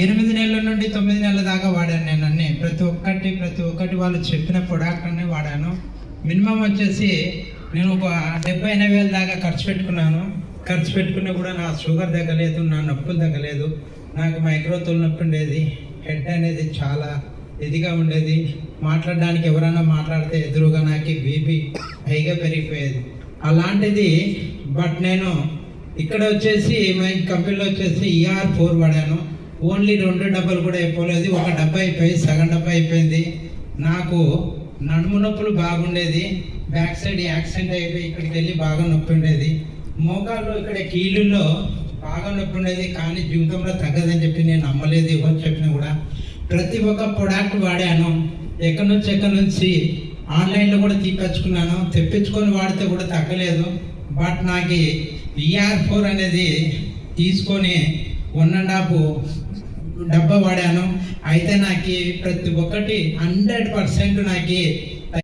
8 నెలల నుండి 9 నెలల దాకా వాడాను నేను అన్నీ. ప్రతి ఒక్కటి వాళ్ళు చెప్పిన ప్రొడక్ట్ అన్నీ వాడాను. మినిమం వచ్చేసి నేను ఒక 70-80 వేల దాకా ఖర్చు పెట్టుకున్నాను. ఖర్చు పెట్టుకున్నా కూడా నా షుగర్ తగ్గలేదు, నా నొప్పులు తగ్గలేదు. నాకు మైక్రో తొలినొప్పి ఉండేది, హెడ్ అనేది చాలా ఇదిగా ఉండేది. మాట్లాడడానికి ఎవరైనా మాట్లాడితే ఎదురుగా నాకు బీపీ హైగా పెరిగిపోయేది. అలాంటిది బట్ నేను ఇక్కడ వచ్చేసి మా కంపెనీలో వచ్చేసి ER4 వాడాను. ఓన్లీ 2 డబ్బాలు కూడా అయిపోలేదు, ఒక డబ్బా అయిపోయి సగం డబ్బా అయిపోయింది. నాకు నడుము నొప్పులు బాగుండేది, బ్యాక్ సైడ్ యాక్సిడెంట్ అయిపోయి ఇక్కడికి వెళ్ళి బాగా నొప్పి ఉండేది. మోకాళ్ళు ఇక్కడ కీళ్ళుల్లో బాగా నొప్పి ఉండేది, కానీ జీవితంలో తగ్గదని చెప్పి నేను నమ్మలేదు. ఎవరు చెప్పినా కూడా ప్రతి ఒక్క ప్రొడక్ట్ వాడాను. ఎక్కడి నుంచి ఆన్లైన్లో కూడా తెప్పించుకొని వాడితే కూడా తగ్గలేదు. బట్ నాకు ER4 అనేది తీసుకొని 1.5 డబ్బా వాడాను. అయితే నాకు ప్రతి ఒక్కటి 100% నాకు